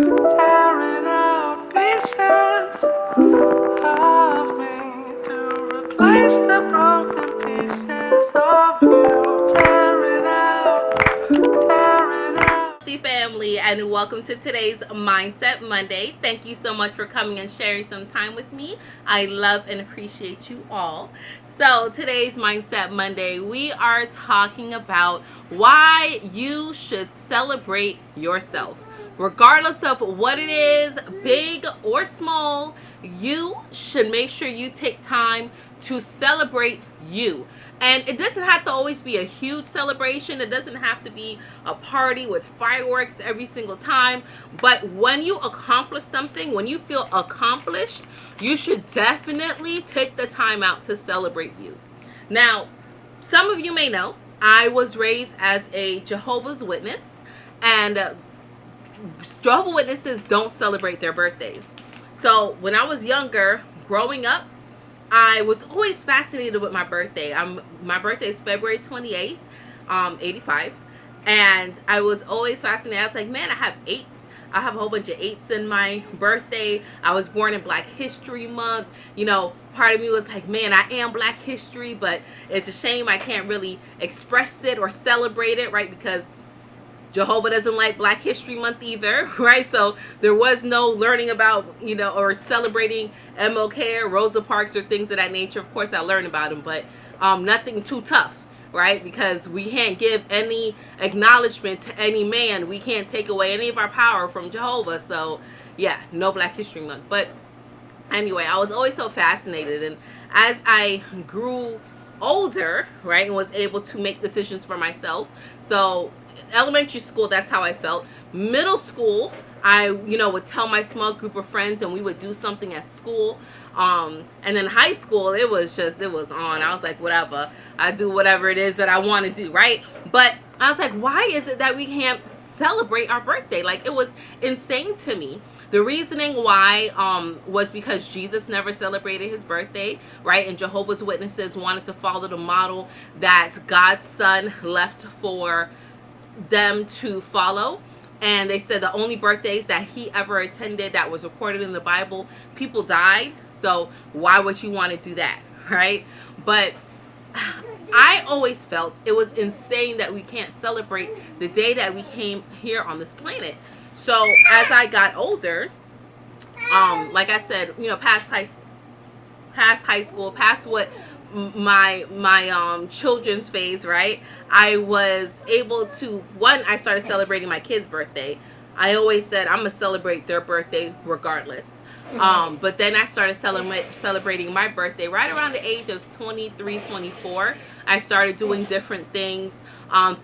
tearing out pieces of me to replace the broken pieces of you. Tearing out. Family, and welcome to today's Mindset Monday. Thank you so much for coming and sharing some time with me. I love and appreciate you all. So, today's Mindset Monday, we are talking about why you should celebrate yourself. Regardless of what it is, big or small, you should make sure you take time to celebrate you. And it doesn't have to always be a huge celebration. It doesn't have to be a party with fireworks every single time. But when you accomplish something, when you feel accomplished, you should definitely take the time out to celebrate you. Now, some of you may know I was raised as a Jehovah's Witness, and Jehovah's Witnesses don't celebrate their birthdays. So when I was younger, growing up, I was always fascinated with my birthday. My birthday is February 28th, 85. And I was always fascinated. I was like, man, I have eights. I have a whole bunch of eights in my birthday. I was born in Black History Month. You know, part of me was like, man, I am Black History, but it's a shame I can't really express it or celebrate it, right? Because Jehovah doesn't like Black History Month either, right? So there was no learning about, or celebrating MLK or Rosa Parks or things of that nature. Of course, I learned about them, but nothing too tough, right? Because we can't give any acknowledgement to any man. We can't take away any of our power from Jehovah. So, yeah, no Black History Month. But anyway, I was always so fascinated. And as I grew older, right, and was able to make decisions for myself, so elementary school, that's how I felt. Middle school, I would tell my small group of friends and we would do something at school. And then high school, it was on. I was like, whatever, I do whatever it is that I want to do, right? But I was like, why is it that we can't celebrate our birthday? Like, it was insane to me. The reasoning why was because Jesus never celebrated his birthday, right? And Jehovah's Witnesses wanted to follow the model that God's son left for them to follow. And they said the only birthdays that he ever attended that was recorded in the Bible, people died. So why would you want to do that, right? But I always felt it was insane that we can't celebrate the day that we came here on this planet. So as I got older, like I said, past high school, past what my children's phase, right? I was able to, I started celebrating my kids' birthday. I always said I'm gonna celebrate their birthday regardless. But then I started celebrating my birthday right around the age of 23, 24. I started doing different things,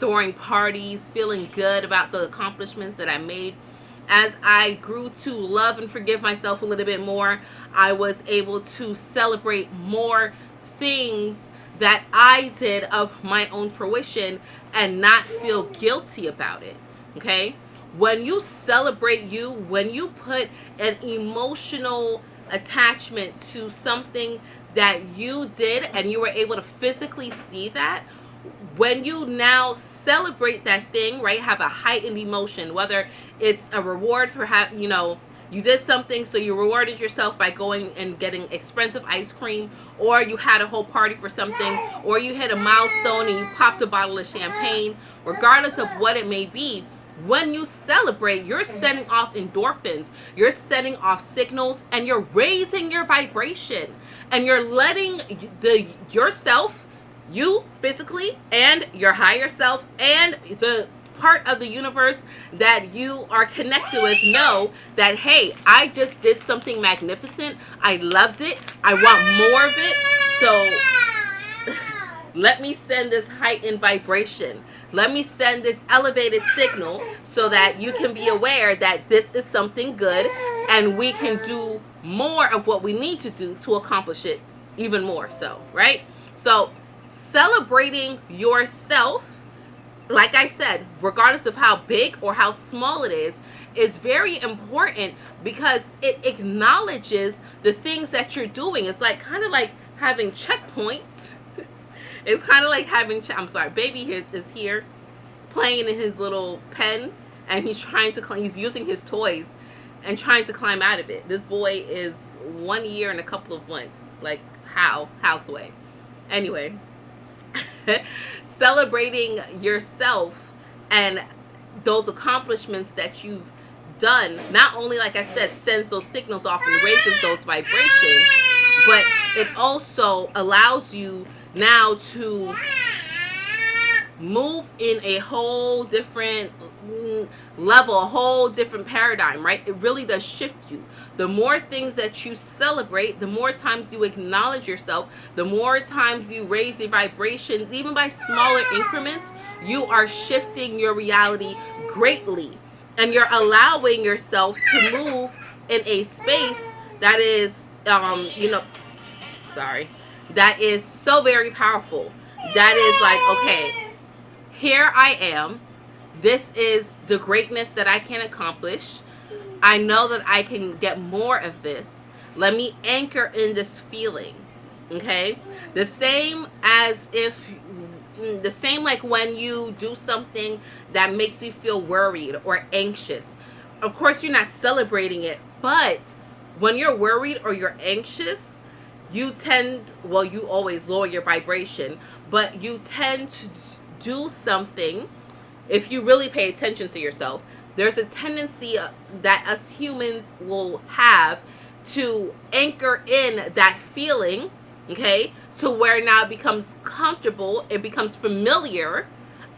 throwing parties, feeling good about the accomplishments that I made. As I grew to love and forgive myself a little bit more, I was able to celebrate more things that I did of my own fruition and not feel guilty about it. Okay? When you celebrate you, when you put an emotional attachment to something that you did and you were able to physically see that, when you now celebrate that thing, right, have a heightened emotion, whether it's a reward for you did something, so you rewarded yourself by going and getting expensive ice cream, or you had a whole party for something, or you hit a milestone and you popped a bottle of champagne. Regardless of what it may be, when you celebrate, you're setting off endorphins, you're setting off signals, and you're raising your vibration, and you're letting yourself, you physically, and your higher self, and the part of the universe that you are connected with know that, hey, I just did something magnificent. I loved it. I want more of it. So let me send this heightened vibration. Let me send this elevated signal so that you can be aware that this is something good and we can do more of what we need to do to accomplish it even more so, right? So celebrating yourself, like I said, regardless of how big or how small it is very important because it acknowledges the things that you're doing. It's like kind of like having checkpoints. It's kind of like having, I'm sorry, baby is here playing in his little pen and he's trying to, he's using his toys and trying to climb out of it. This boy is 1 year and a couple of months. Like, how? Houseway. Anyway, celebrating yourself and those accomplishments that you've done, not only, like I said, sends those signals off and raises those vibrations, but it also allows you now to move in a whole different level, a whole different paradigm, right? It really does shift you. The more things that you celebrate, the more times you acknowledge yourself, the more times you raise your vibrations, even by smaller increments, you are shifting your reality greatly. And you're allowing yourself to move in a space that is, sorry, that is so very powerful. That is like, okay, here I am. This is the greatness that I can accomplish. I know that I can get more of this. Let me anchor in this feeling. Okay? The same like when you do something that makes you feel worried or anxious. Of course, you're not celebrating it, but when you're worried or you're anxious, you always lower your vibration, but you tend to do something. If you really pay attention to yourself, there's a tendency that us humans will have to anchor in that feeling, okay, to where now it becomes comfortable, it becomes familiar,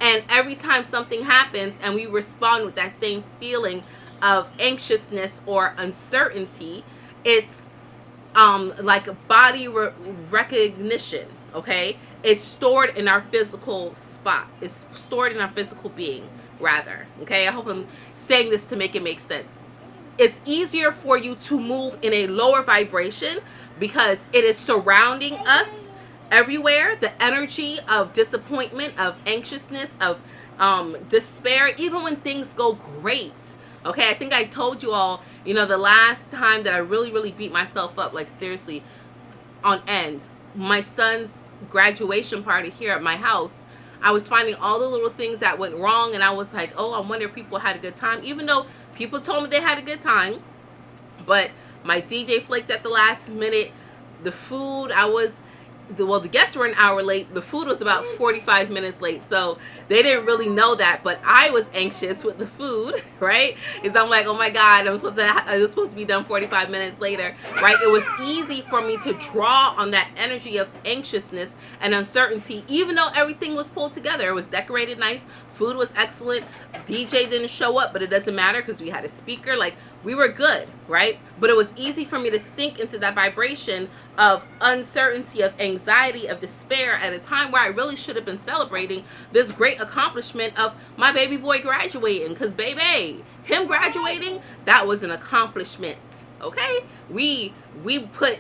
and every time something happens and we respond with that same feeling of anxiousness or uncertainty, it's like body recognition, okay? It's stored in our physical spot. It's stored in our physical being, rather, okay? I hope I'm saying this to make it make sense. It's easier for you to move in a lower vibration because it is surrounding us everywhere. The energy of disappointment, of anxiousness, of despair, even when things go great. Okay, I think I told you all, the last time that I really, really beat myself up, like seriously, on end, my son's graduation party here at my house, I was finding all the little things that went wrong, and I was like, oh, I wonder if people had a good time, even though people told me they had a good time. But my DJ flaked at the last minute. The food, the guests were an hour late. The food was about 45 minutes late. So they didn't really know that, but I was anxious with the food, right? Because I'm like, oh my God, it was supposed to be done 45 minutes later, right? It was easy for me to draw on that energy of anxiousness and uncertainty, even though everything was pulled together. It was decorated nice. Food was excellent. DJ didn't show up, but it doesn't matter because we had a speaker. Like, we were good, right? But it was easy for me to sink into that vibration of uncertainty, of anxiety, of despair at a time where I really should have been celebrating this great accomplishment of my baby boy graduating. Because, baby, him graduating, that was an accomplishment, okay? We put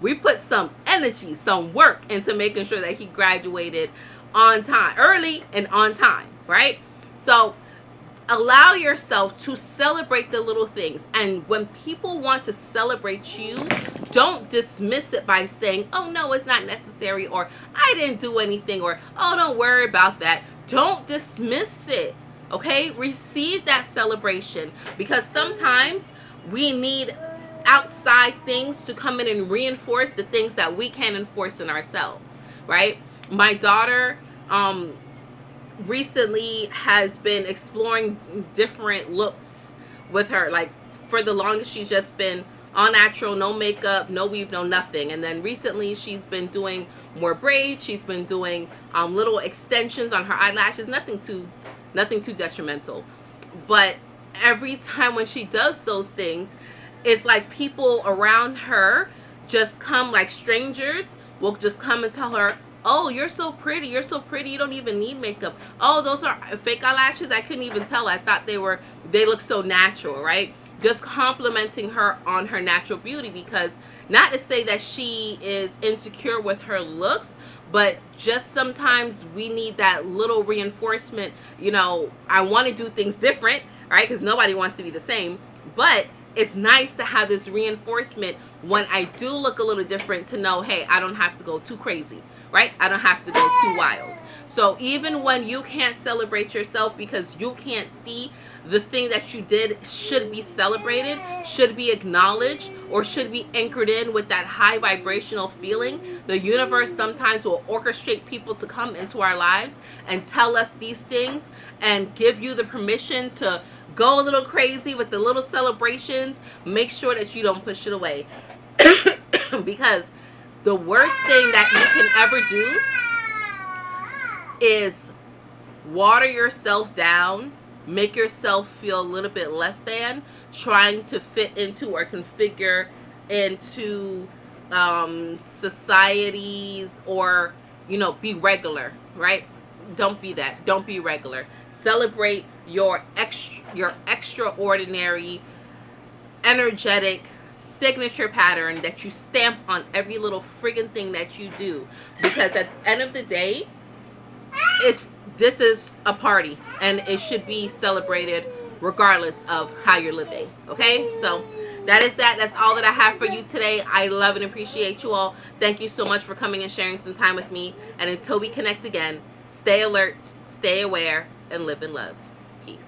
we put some energy, some work into making sure that he graduated on time, early and on time, right? So allow yourself to celebrate the little things. And when people want to celebrate you, don't dismiss it by saying, oh no, it's not necessary, or I didn't do anything, or oh, don't worry about that. Don't dismiss it, okay? Receive that celebration, because sometimes we need outside things to come in and reinforce the things that we can't enforce in ourselves, right? My daughter recently has been exploring different looks with her. Like, for the longest, she's just been all natural, no makeup, no weave, no nothing. And then recently she's been doing more braids. She's been doing little extensions on her eyelashes. Nothing too detrimental. But every time when she does those things, it's like people around her just come, like strangers will just come and tell her, oh, you're so pretty, you don't even need makeup. Oh, those are fake eyelashes, I couldn't even tell, I thought they look so natural, right? Just complimenting her on her natural beauty, because not to say that she is insecure with her looks, but just sometimes we need that little reinforcement. I want to do things different, right? Because nobody wants to be the same, but it's nice to have this reinforcement when I do look a little different, to know, hey, I don't have to go too crazy, right? I don't have to go too wild. So even when you can't celebrate yourself because you can't see the thing that you did should be celebrated, should be acknowledged, or should be anchored in with that high vibrational feeling. The universe sometimes will orchestrate people to come into our lives and tell us these things and give you the permission to go a little crazy with the little celebrations. Make sure that you don't push it away. Because the worst thing that you can ever do is water yourself down, make yourself feel a little bit less than, trying to fit into or configure into societies, or be regular, right? Don't be that. Don't be regular. Celebrate your extraordinary, energetic signature pattern that you stamp on every little friggin' thing that you do, because at the end of the day, this is a party and it should be celebrated regardless of how you're living. Okay, so that's all that I have for you today. I love and appreciate you all. Thank you so much for coming and sharing some time with me, and until we connect again, stay alert, stay aware, and live in love. Peace.